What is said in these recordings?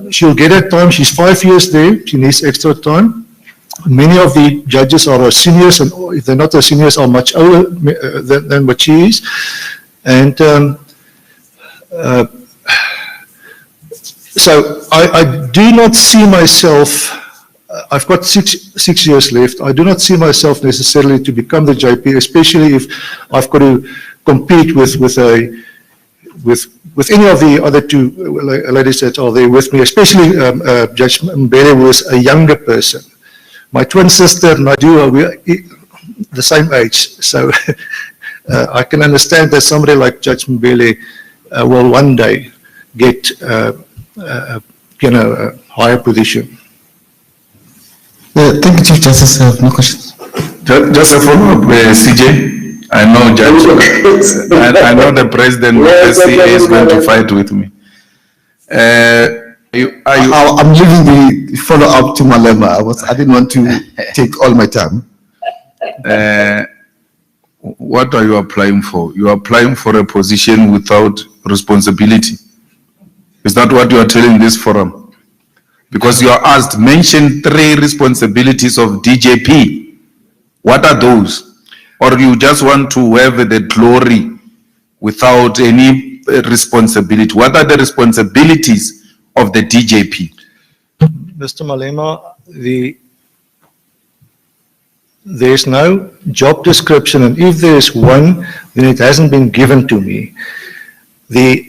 she'll get her time. She's 5 years there. She needs extra time. Many of the judges are seniors, and if they're not seniors, are much older than what she is. And so I do not see myself. I've got six years left. I do not see myself necessarily to become the JP, especially if I've got to compete with any of the other two ladies that are there with me, especially Judge Mbele, who is a younger person. My twin sister and I we're the same age, so I can understand that somebody like Judge Mbele will one day get a higher position. Thank you, Chief Justice. I have no questions. Just a follow-up, CJ. I know, Judge. I know the president of the CA is going to fight with me. I'm leaving the follow-up to Malema. I didn't want to take all my time. What are you applying for? You are applying for a position without responsibility. Is that what you are telling this forum? Because you are asked, mention 3 responsibilities of DJP. What are those? Or you just want to have the glory without any responsibility? What are the responsibilities of the DJP? Mr. Malema, there's no job description, and if there is one, then it hasn't been given to me. The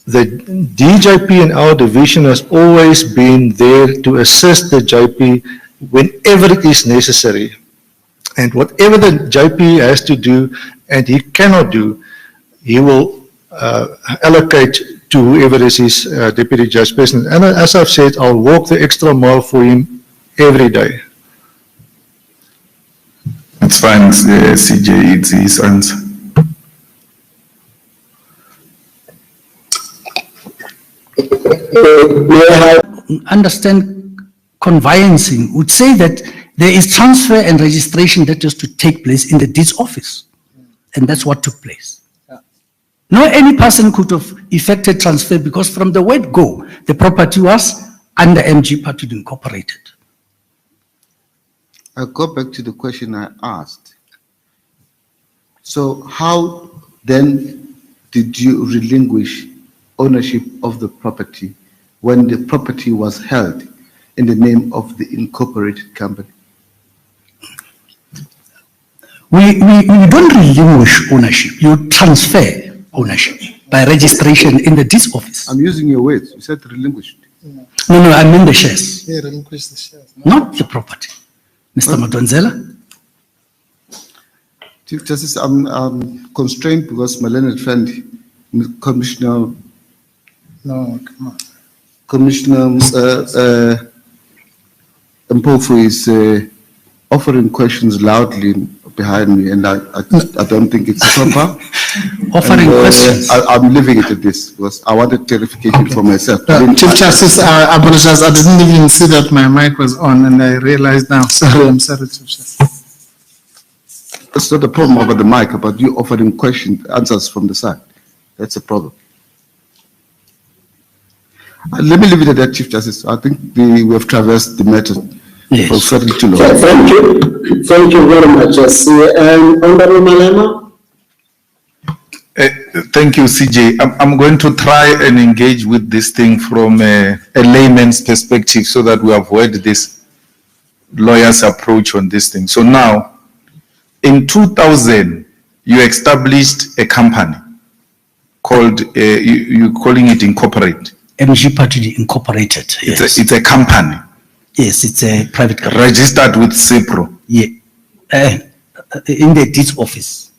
DJP in our division has always been there to assist the JP whenever it is necessary. And whatever the JP has to do and he cannot do, he will allocate to whoever is his Deputy Judge President. And as I've said, I'll walk the extra mile for him every day. It's fine, CJ, it's his answer. Understand conveyancing would say that there is transfer and registration that has to take place in the deeds office, and that's what took place. No any person could have effected transfer because from the word go, the property was under MG Patud Incorporated. I'll go back to the question I asked. So how then did you relinquish ownership of the property when the property was held in the name of the incorporated company? We don't relinquish ownership. You transfer ownership by registration in the deeds office. I'm using your words. You said relinquished. No, I mean the shares. Yeah, relinquish the shares. Not the property. Mr. Madonzela? Chief Justice, I'm constrained because my learned friend, Commissioner. No, come on. Commissioner Mpofu is offering questions loudly behind me, and I don't think it's proper. Offering questions? I'm leaving it at this because I wanted clarification for myself. Chief Justice, I apologize. I didn't even see that my mic was on, and I realized now. Sorry, I'm sorry, Chief Justice. It's not a problem about the mic, about you offering questions, answers from the side. That's a problem. Let me leave it at that, Chief Justice. I think we have traversed the matter for certainly too long. Thank you. Thank you very much, JSC. And Honorable Malema? Thank you, CJ. I'm going to try and engage with this thing from a layman's perspective so that we avoid this lawyer's approach on this thing. So now, in 2000, you established a company called, you're calling it Incorporate. MG Patud Incorporated, yes. It's a company. Yes, it's a private company. Registered with CIPRO. Yeah. In the deeds office.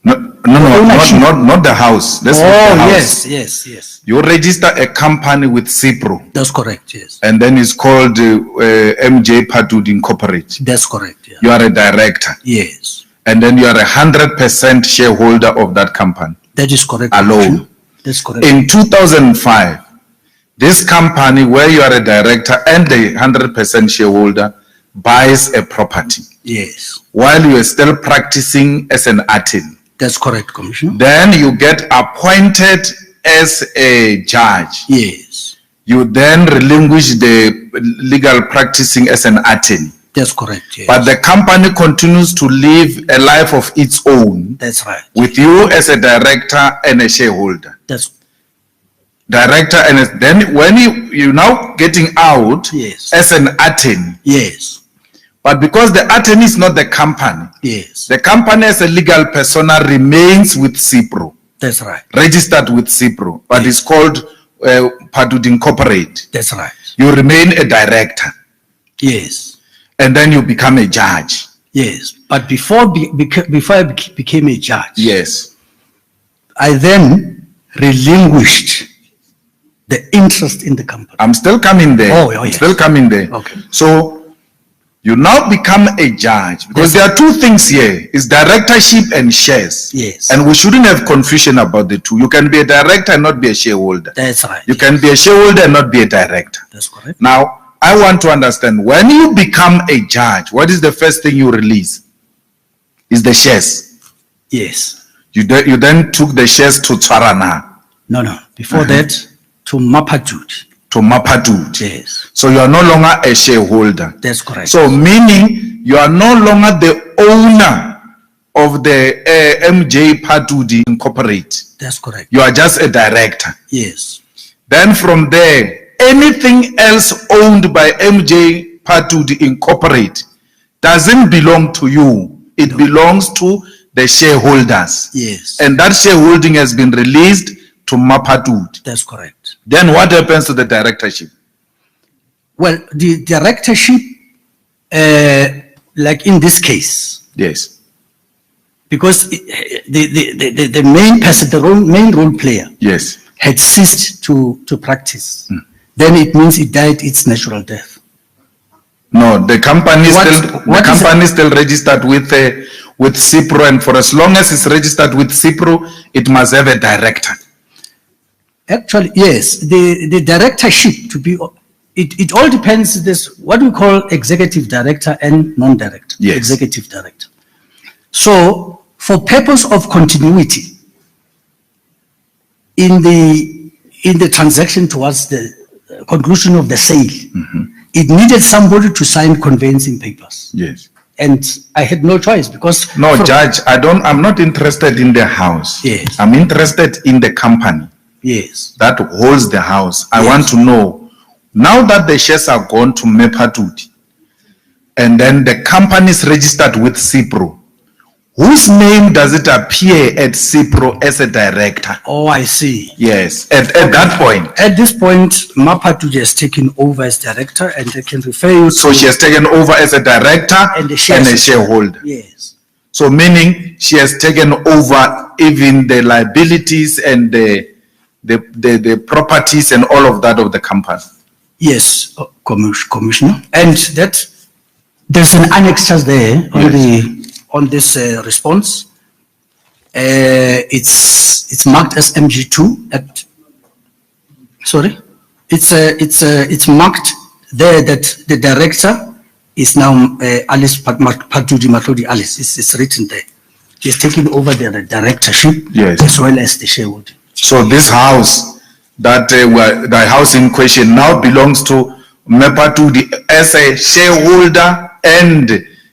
No, not the house. That's not the house. Yes. You register a company with CIPRO. That's correct, yes. And then it's called MJ Patud Incorporated. That's correct, yeah. You are a director. Yes. And then you are 100% shareholder of that company. That is correct. Alone. That's correct. In 2005, this company where you are a director and a 100% shareholder buys a property. Yes. While you are still practicing as an attorney. That's correct, Commissioner. Then you get appointed as a judge. Yes. you then relinquish the legal practicing as an attorney. That's correct, yes. But the company continues to live a life of its own That's right. with you as a director and a shareholder. That's, Director, and then when you're now getting out Yes. as an attorney, yes, but because the attorney is not the company, yes, the company as a legal persona remains with CIPRO, that's right, registered with CIPRO, but it's called Padud Incorporate. that's right, You remain a director, yes, and then you become a judge. yes. But before I became a judge, Yes. I then relinquished the interest in the company. I'm still coming there. Oh, I'm yes. still coming there. Okay. So you now become a judge because there are two things here: is directorship and shares. Yes. And we shouldn't have confusion about the two. You can be a director and not be a shareholder. That's right. You can be a shareholder and not be a director. That's correct. Now, I want to understand, when you become a judge, what is the first thing you release? Is the shares. Yes. You then took the shares to Tsarana, No. Before that, to Mapatut. to Mapadut. Yes. So you are no longer a shareholder. That's correct. So meaning you are no longer the owner of the MJ Padudi Incorporate. That's correct. You are just a director. Yes. Then from there, anything else owned by MJ Padudi Incorporate doesn't belong to you. It belongs to the shareholders. Yes. And that shareholding has been released to Mapadud. That's correct. Then what happens to the directorship? Well, the directorship, like in this case, Yes. because the main person, main role player, Yes. had ceased to practice, then it means it died its natural death. No, the company is What- still what is still registered with CIPRO, and for as long as it's registered with CIPRO, it must have a director. Actually, yes, the directorship to be, it all depends, this, what we call executive director and non-director. Yes. Executive director. So, for purpose of continuity, in the transaction towards the conclusion of the sale, it needed somebody to sign conveyancing papers. Yes. And I had no choice because. No, from- Judge, I'm not interested in the house. Yes. I'm interested in the company Yes, that holds the house. I Yes. want to know, now that the shares are gone to Mepatudi, and then the company is registered with CIPRO, whose name does it appear at CIPRO as a director? oh, I see. Yes, at that point. At this point, Mapatuji has taken over as director, and I can refer you to. So she has taken over as a director And the and shares. a shareholder. Yes, So meaning she has taken over even the liabilities and the properties and all of that of the company. yes, Commissioner. And that, there's an annex just there on this response. It's marked as MG2 sorry. It's marked there that the director is now Alice Patuji Matlodi Alice. It's written there. She's taking over the directorship. Yes. As well as the shareholding. So this house, the house in question now belongs to Mepatudi as a shareholder and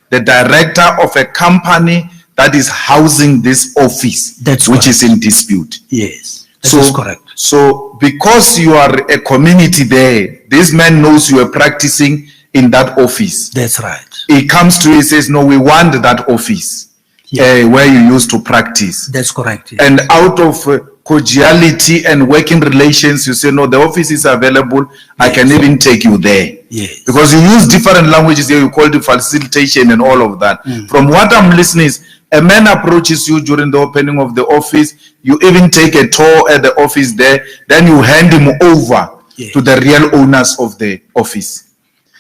the director of a company that is housing this office, That's which correct. is in dispute. Yes, that is correct. So because you are a community there, this man knows you are practicing in that office. That's right. He comes to you, he says, no, we want that office Yeah. where you used to practice. That's correct. Yes. And out of cordiality and working relations, you say, no, the office is available. I can even take you there. Yes. Because you use different languages here, you call it facilitation and all of that. From what I'm listening is, a man approaches you during the opening of the office, you even take a tour at the office there, then you hand him over Yes. to the real owners of the office.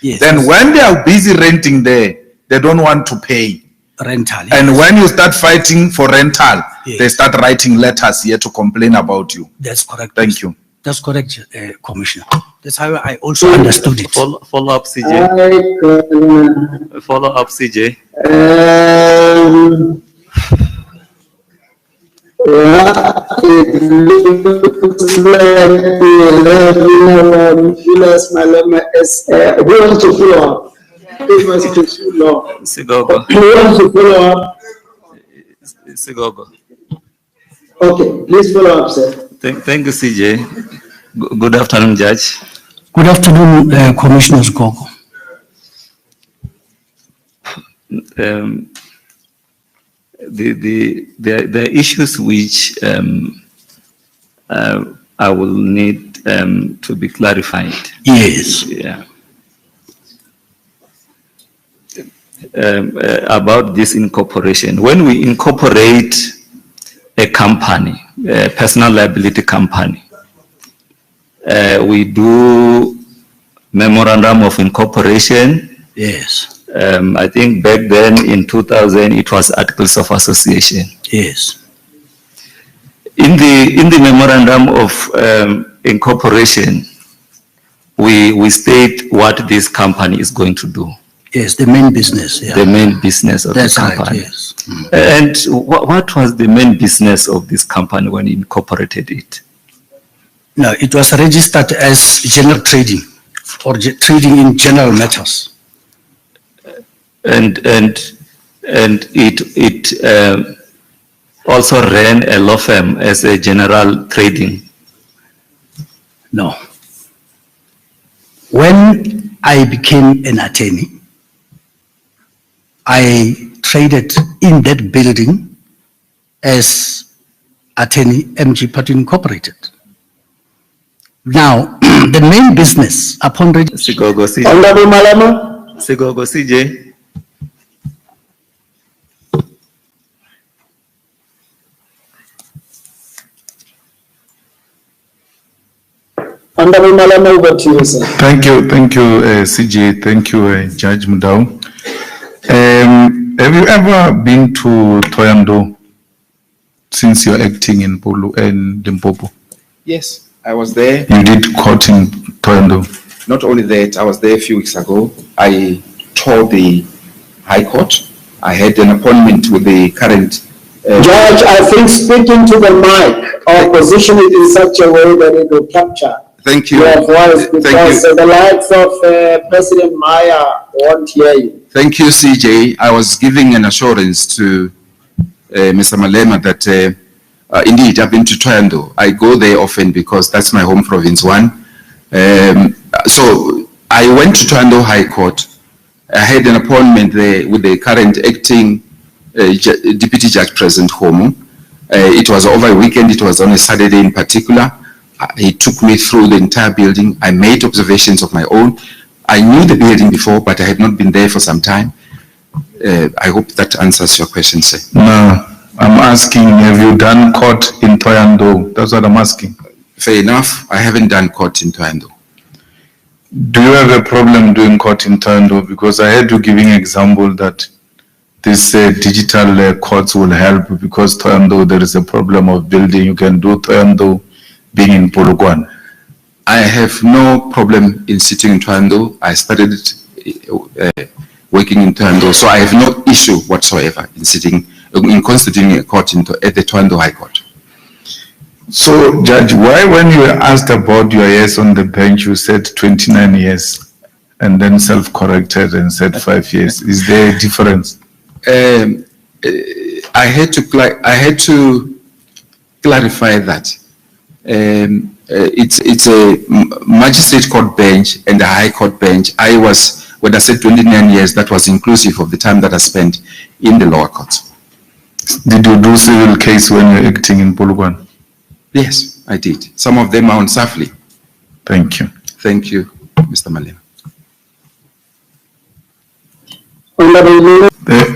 Yes. Then when they are busy renting there, they don't want to pay. Rental. Yes. And when you start fighting for rental, Yes. they start writing letters here to complain about you. That's correct. Thank you. That's correct, Commissioner. That's how I also understood it. Follow up, CJ. I Follow up, CJ. yeah, It looks like we have Julius Malema as, who wants to follow up? Who wants to follow up? Sigogo. Who wants to follow up? Sigogo. Okay, please follow up, sir. Thank you, CJ. Good afternoon, Judge. Good afternoon, Commissioners Gogo. The issues which I will need to be clarified. Yes. Yeah. About this incorporation. When we incorporate a company, a personal liability company, we do memorandum of incorporation. Yes. I think back then in 2000 it was articles of association. Yes. In the memorandum of incorporation, we state what this company is going to do. Yes, the main business. Yeah. The main business of That's the right, company. yes. And what was the main business of this company when you incorporated it? No, it was registered as general trading or trading in general matters. And it also ran a law firm as a general trading. No. When I became an attorney, I traded in that building as attorney MG Party Incorporated. Now, the main business upon registration. Sigogo CJ. Honorable Malema? Sigogo CJ. Honorable Malema, over to you, sir. Thank you, CJ. Thank you, Judge Mudau. Have you ever been to Thohoyandou since you're acting in Polu and Limpopo? Yes, I was there. You did court in Thohoyandou. Not only that, I was there a few weeks ago. I toured the High Court. I had an appointment with the current. Judge, I think speaking to the mic or position it in such a way that it will capture Thank you. your voice, Thank because you. the likes of President Maya won't hear you. Thank you, CJ. I was giving an assurance to Mr. Malema that indeed I've been to Thohoyandou. I go there often because that's my home province one. So I went to Thohoyandou High Court. I had an appointment there with the current acting Deputy Judge President Homo. It was over a weekend. It was on a Saturday in particular. He took me through the entire building. I made observations of my own. I knew the building before, but I had not been there for some time. I hope that answers your question, sir. No, I'm asking, have you done court in Thohoyandou? That's what I'm asking. Fair enough. I haven't done court in Thohoyandou. Do you have a problem doing court in Thohoyandou? Because I heard you giving example that this digital courts will help because Thohoyandou, there is a problem of building. You can do Thohoyandou being in Polokwane. I have no problem in sitting in Thohoyandou. I started working in Thohoyandou, so I have no issue whatsoever in constituting a court at the Thohoyandou High Court. So, Judge, why when you were asked about your years on the bench, you said 29 years and then self-corrected and said 5 years? Is there a difference? I had to clarify that. It's a magistrate court bench and a high court bench. When I said 29 years, that was inclusive of the time that I spent in the lower courts. Did you do civil case when you were acting in Polokwane? Yes, I did. Some of them are on Safely. Thank you. Thank you, Mr. Malema.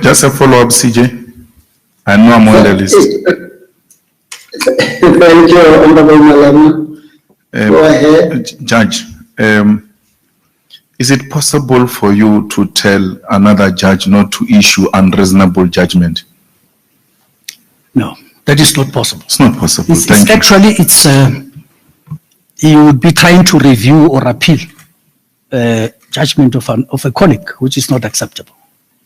Just a follow-up, CJ. I know I'm on the list. Thank you, Honorable Malema. Go ahead. Judge, is it possible for you to tell another judge not to issue unreasonable judgment? No, that is not possible. It's not possible. It's Thank you. actually, you would be trying to review or appeal judgment of a colleague, which is not acceptable.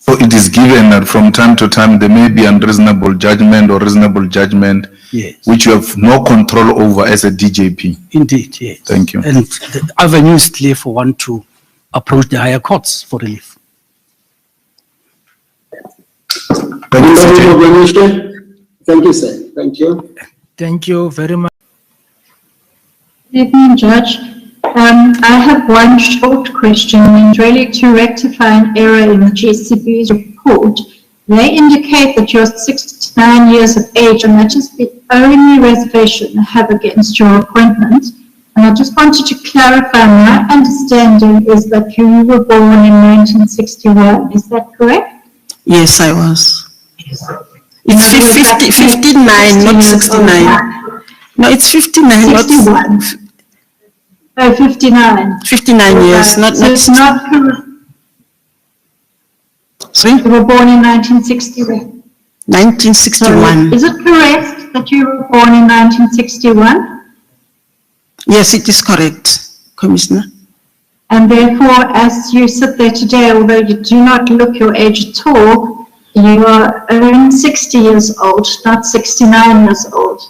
So it is given that from time to time there may be unreasonable judgment or reasonable judgment Yes. which you have no control over as a DJP. Indeed, yes. Thank you. And the avenue is clear for one to approach the higher courts for relief. Thank you, CJ. Thank you, sir. Thank you. Thank you very much. Good evening, Judge. I have one short question, and really to rectify an error in the JCB's report. They indicate that you're 69 years of age, and that is the only reservation I have against your appointment. And I just wanted to clarify, my understanding is that you were born in 1961. Is that correct? Yes, I was. In It's other words, that 59, not makes 69. No, it's 59, not 61. Oh, 59. 59 years, not, So it's not correct. sorry, You were born in 1961. 1961. Is it correct that you were born in 1961? Yes, it is correct, Commissioner. And therefore, as you sit there today, although you do not look your age at all, you are only 60 years old, not 69 years old.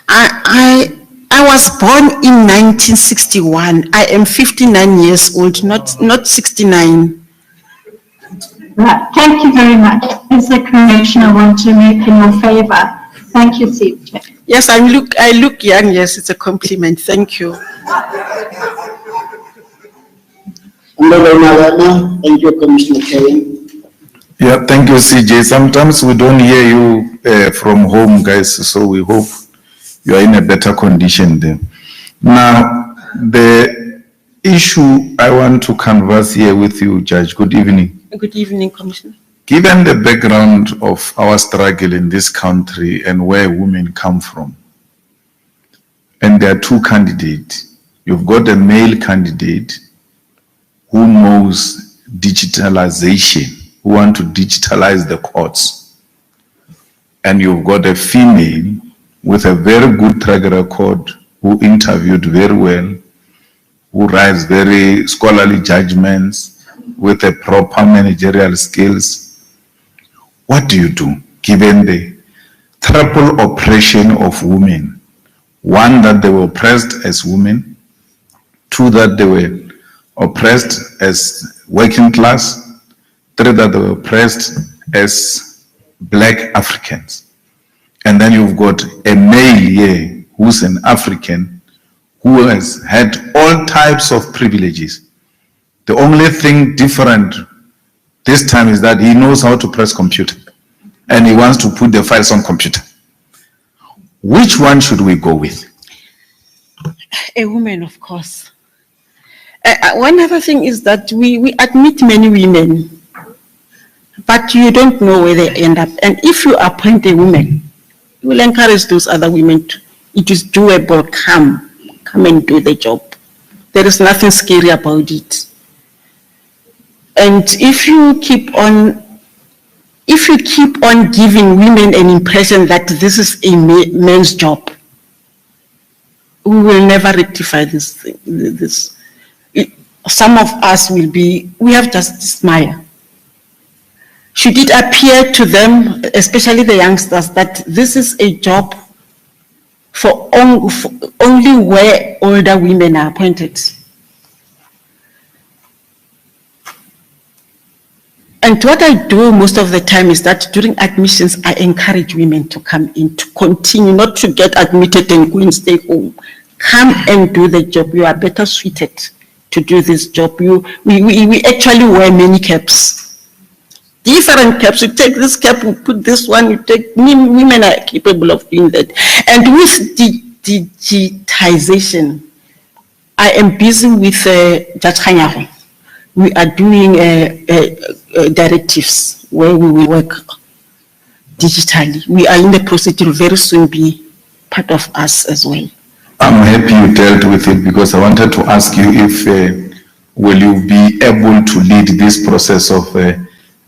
I was born in 1961. I am 59 years old, not 69. Right. Thank you very much. It's a correction I want to make in your favor. Thank you, CJ. Yes, I look young. Yes, it's a compliment. Thank you. Thank you, Commissioner Kane. Yeah, thank you, CJ. Sometimes we don't hear you from home, guys, so we hope you are in a better condition there. Now, the issue I want to canvass here with you, Judge, good evening. Good evening, Commissioner. Given the background of our struggle in this country and where women come from, and there are two candidates, you've got a male candidate who knows digitalization, who want to digitalize the courts, and you've got a female with a very good track record who interviewed very well, who writes very scholarly judgments with a proper managerial skills. What do you do given the triple oppression of women? One, that they were oppressed as women. Two, that they were oppressed as working class. Three, that they were oppressed as Black Africans. And then you've got a male here who's an African who has had all types of privileges. The only thing different this time is that he knows how to press computer and he wants to put the files on computer. Which one should we go with? A woman, of course. One other thing is that we admit many women, but you don't know where they end up. And if you appoint a woman, you will encourage those other women to, it is doable, come and do the job. There is nothing scary about it. And if you keep on giving women an impression that this is a man's job, we will never rectify this thing. Some of us we have just smile. Should it appear to them, especially the youngsters, that this is a job for only where older women are appointed? And what I do most of the time is that during admissions, I encourage women to come in, to continue, not to get admitted and go and stay home. Come and do the job. You are better suited to do this job. We actually wear many caps. Different caps. You take this cap, you put this one, you take, women are capable of doing that. And with digitization, I am busy with Judge Khanyago. We are doing directives where we will work digitally. We are in the process to very soon be part of us as well. I'm happy you dealt with it because I wanted to ask you if will you be able to lead this process of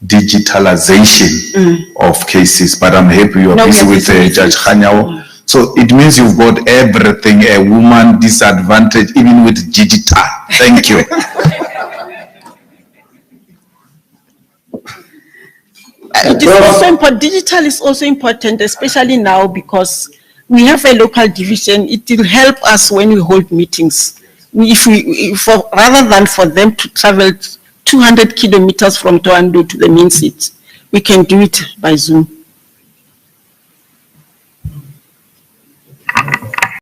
digitalization of cases, but I'm happy you are busy with Judge Khanyago. So it means you've got everything, a woman disadvantage, even with digital. Thank you. It is also important, digital is also important, especially now because we have a local division. It will help us when we hold meetings. Rather than for them to travel 200 kilometers from Toando to the main seat, we can do it by Zoom.